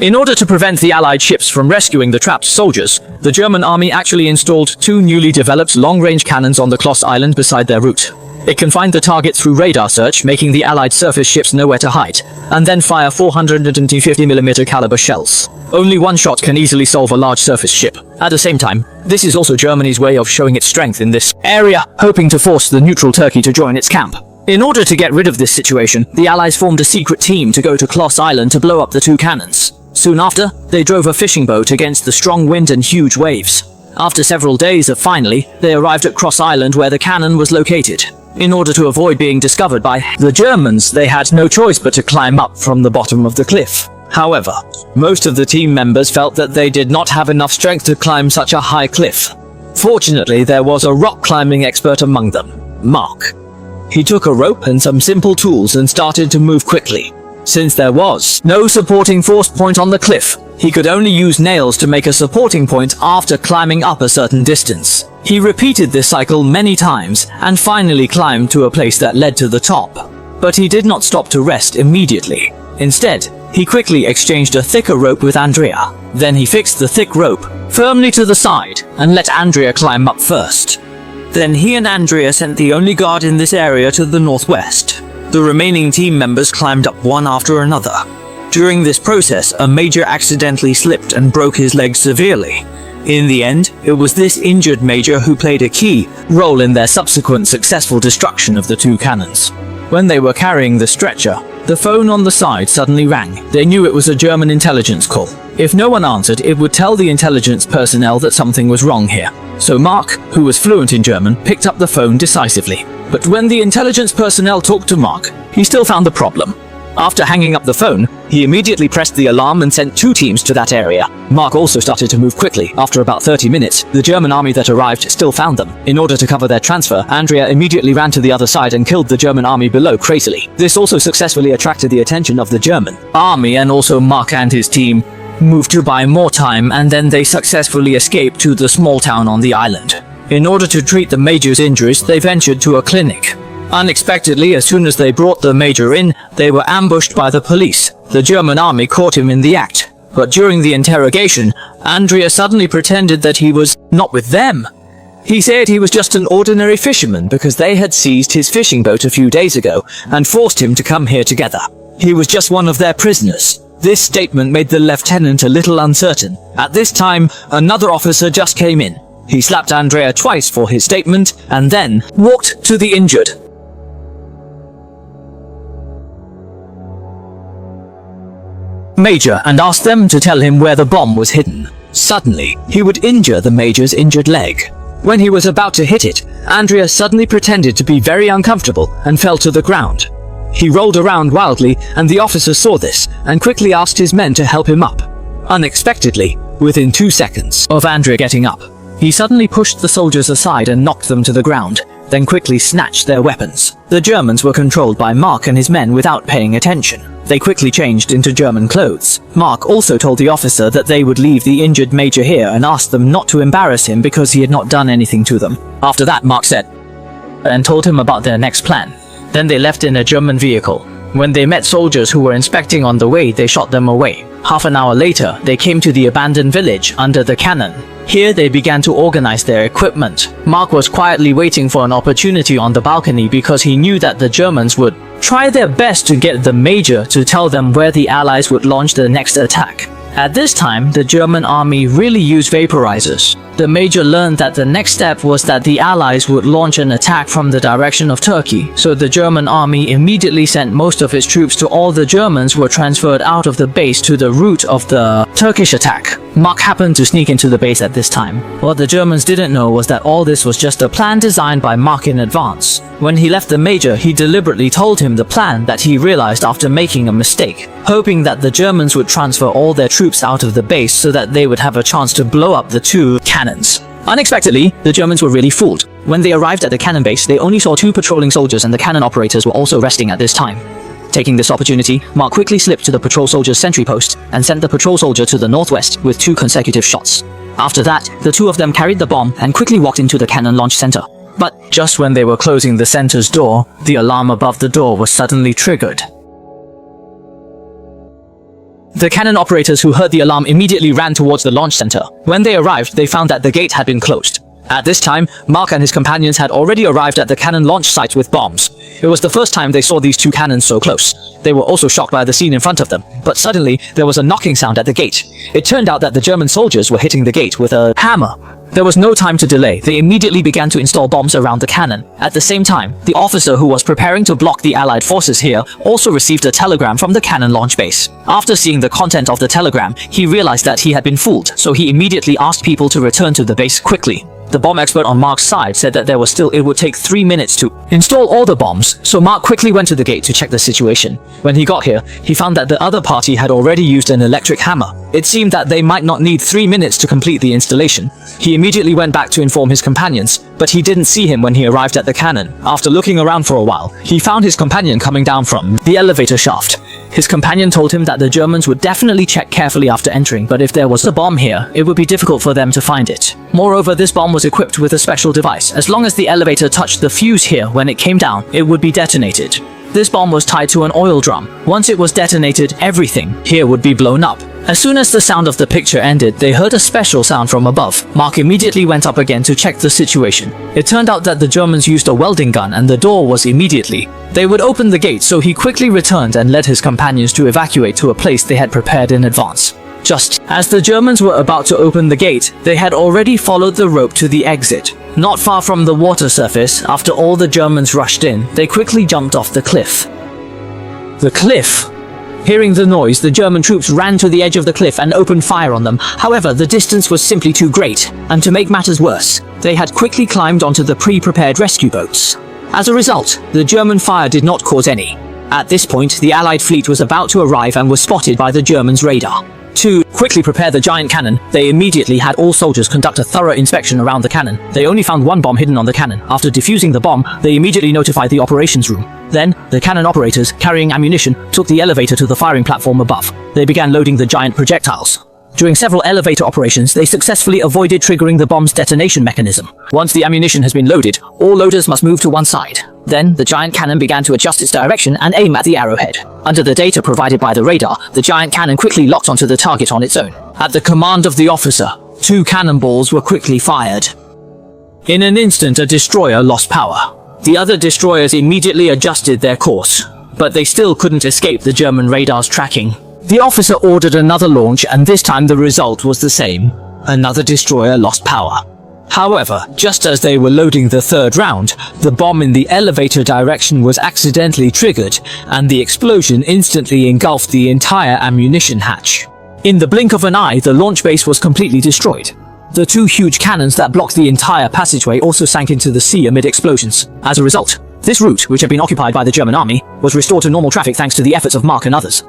In order to prevent the Allied ships from rescuing the trapped soldiers, the German army actually installed two newly developed long-range cannons on the Kloss Island beside their route. It can find the target through radar search, making the Allied surface ships know where to hide, and then fire 450mm caliber shells. Only one shot can easily solve a large surface ship. At the same time, this is also Germany's way of showing its strength in this area, hoping to force the neutral Turkey to join its camp. In order to get rid of this situation, the Allies formed a secret team to go to Kloss Island to blow up the two cannons. Soon after, they drove a fishing boat against the strong wind and huge waves. After several days of finally, they arrived at Kloss Island where the cannon was located. In order to avoid being discovered by the Germans, they had no choice but to climb up from the bottom of the cliff. However, most of the team members felt that they did not have enough strength to climb such a high cliff. Fortunately, there was a rock climbing expert among them, Mark. He took a rope and some simple tools and started to move quickly. Since there was no supporting force point on the cliff, he could only use nails to make a supporting point after climbing up a certain distance. He repeated this cycle many times and finally climbed to a place that led to the top. But he did not stop to rest immediately. Instead, he quickly exchanged a thicker rope with Andrea. Then he fixed the thick rope firmly to the side and let Andrea climb up first. Then he and Andrea sent the only guard in this area to the northwest. The remaining team members climbed up one after another. During this process, a major accidentally slipped and broke his leg severely. In the end, it was this injured major who played a key role in their subsequent successful destruction of the two cannons. When they were carrying the stretcher, the phone on the side suddenly rang. They knew it was a German intelligence call. If no one answered, it would tell the intelligence personnel that something was wrong here. So Mark, who was fluent in German, picked up the phone decisively. But when the intelligence personnel talked to Mark, he still found the problem. After hanging up the phone, he immediately pressed the alarm and sent two teams to that area. Mark also started to move quickly. After about 30 minutes, the German army that arrived still found them. In order to cover their transfer, Andrea immediately ran to the other side and killed the German army below crazily. This also successfully attracted the attention of the German army, and also Mark and his team moved to buy more time, and then they successfully escaped to the small town on the island. In order to treat the major's injuries, they ventured to a clinic. Unexpectedly, as soon as they brought the major in, they were ambushed by the police. The German army caught him in the act. But during the interrogation, Andrea suddenly pretended that he was not with them. He said he was just an ordinary fisherman because they had seized his fishing boat a few days ago and forced him to come here together. He was just one of their prisoners. This statement made the lieutenant a little uncertain. At this time, another officer just came in. He slapped Andrea twice for his statement and then walked to the injured major and asked them to tell him where the bomb was hidden. Suddenly, he would injure the major's injured leg. When he was about to hit it, Andrea suddenly pretended to be very uncomfortable and fell to the ground. He rolled around wildly, and the officer saw this and quickly asked his men to help him up. Unexpectedly, within 2 seconds of Andrea getting up, he suddenly pushed the soldiers aside and knocked them to the ground, then quickly snatched their weapons. The Germans were controlled by Mark and his men without paying attention. They quickly changed into German clothes. Mark also told the officer that they would leave the injured major here and asked them not to embarrass him because he had not done anything to them. After that, Mark said and told him about their next plan. Then they left in a German vehicle. When they met soldiers who were inspecting on the way, they shot them away. Half an hour later, they came to the abandoned village under the cannon. Here they began to organize their equipment. Mark was quietly waiting for an opportunity on the balcony because he knew that the Germans would try their best to get the major to tell them where the Allies would launch the next attack. At this time, the German army really used vaporizers. The major learned that the next step was that the Allies would launch an attack from the direction of Turkey, so the German army immediately sent most of its troops to all the Germans were transferred out of the base to the route of the Turkish attack. Mark happened to sneak into the base at this time. What the Germans didn't know was that all this was just a plan designed by Mark in advance. When he left the major, he deliberately told him the plan that he realized after making a mistake, hoping that the Germans would transfer all their troops out of the base so that they would have a chance to blow up the two cannons. Unexpectedly, the Germans were really fooled. When they arrived at the cannon base, they only saw 2 patrolling soldiers, and the cannon operators were also resting at this time. Taking this opportunity, Mark quickly slipped to the patrol soldier's sentry post and sent the patrol soldier to the northwest with 2 consecutive shots. After that, the 2 of them carried the bomb and quickly walked into the cannon launch center. But just when they were closing the center's door, the alarm above the door was suddenly triggered. The cannon operators who heard the alarm immediately ran towards the launch center. When they arrived, they found that the gate had been closed. At this time, Mark and his companions had already arrived at the cannon launch site with bombs. It was the first time they saw these two cannons so close. They were also shocked by the scene in front of them, but suddenly there was a knocking sound at the gate. It turned out that the German soldiers were hitting the gate with a hammer. There was no time to delay. They immediately began to install bombs around the cannon. At the same time, the officer who was preparing to block the Allied forces here also received a telegram from the cannon launch base. After seeing the content of the telegram, he realized that he had been fooled, so he immediately asked people to return to the base quickly. The bomb expert on Mark's side said that it would take 3 minutes to install all the bombs, so Mark quickly went to the gate to check the situation. When he got here, he found that the other party had already used an electric hammer. It seemed that they might not need 3 minutes to complete the installation. He immediately went back to inform his companions, but he didn't see him when he arrived at the cannon. After looking around for a while, he found his companion coming down from the elevator shaft. His companion told him that the Germans would definitely check carefully after entering, but if there was a bomb here, it would be difficult for them to find it. Moreover, this bomb was equipped with a special device. As long as the elevator touched the fuse here when it came down, it would be detonated. This bomb was tied to an oil drum. Once it was detonated, everything here would be blown up. As soon as the sound of the picture ended, they heard a special sound from above. Mark immediately went up again to check the situation. It turned out that the Germans used a welding gun and the door was immediately. They would open the gate, so he quickly returned and led his companions to evacuate to a place they had prepared in advance. Just as the Germans were about to open the gate, they had already followed the rope to the exit. Not far from the water surface, after all the Germans rushed in, they quickly jumped off the cliff. The cliff! Hearing the noise, the German troops ran to the edge of the cliff and opened fire on them. However, the distance was simply too great, and to make matters worse, they had quickly climbed onto the pre-prepared rescue boats. As a result, the German fire did not cause any. At this point, the Allied fleet was about to arrive and was spotted by the Germans' radar. To quickly prepare the giant cannon, they immediately had all soldiers conduct a thorough inspection around the cannon. They only found one bomb hidden on the cannon. After defusing the bomb, they immediately notified the operations room. Then, the cannon operators, carrying ammunition, took the elevator to the firing platform above. They began loading the giant projectiles. During several elevator operations, they successfully avoided triggering the bomb's detonation mechanism. Once the ammunition has been loaded, all loaders must move to one side. Then, the giant cannon began to adjust its direction and aim at the arrowhead. Under the data provided by the radar, the giant cannon quickly locked onto the target on its own. At the command of the officer, 2 cannonballs were quickly fired. In an instant, a destroyer lost power. The other destroyers immediately adjusted their course, but they still couldn't escape the German radar's tracking. The officer ordered another launch, and this time the result was the same. Another destroyer lost power. However, just as they were loading the third round, the bomb in the elevator direction was accidentally triggered, and the explosion instantly engulfed the entire ammunition hatch. In the blink of an eye, the launch base was completely destroyed. The 2 huge cannons that blocked the entire passageway also sank into the sea amid explosions. As a result, this route, which had been occupied by the German army, was restored to normal traffic thanks to the efforts of Mark and others.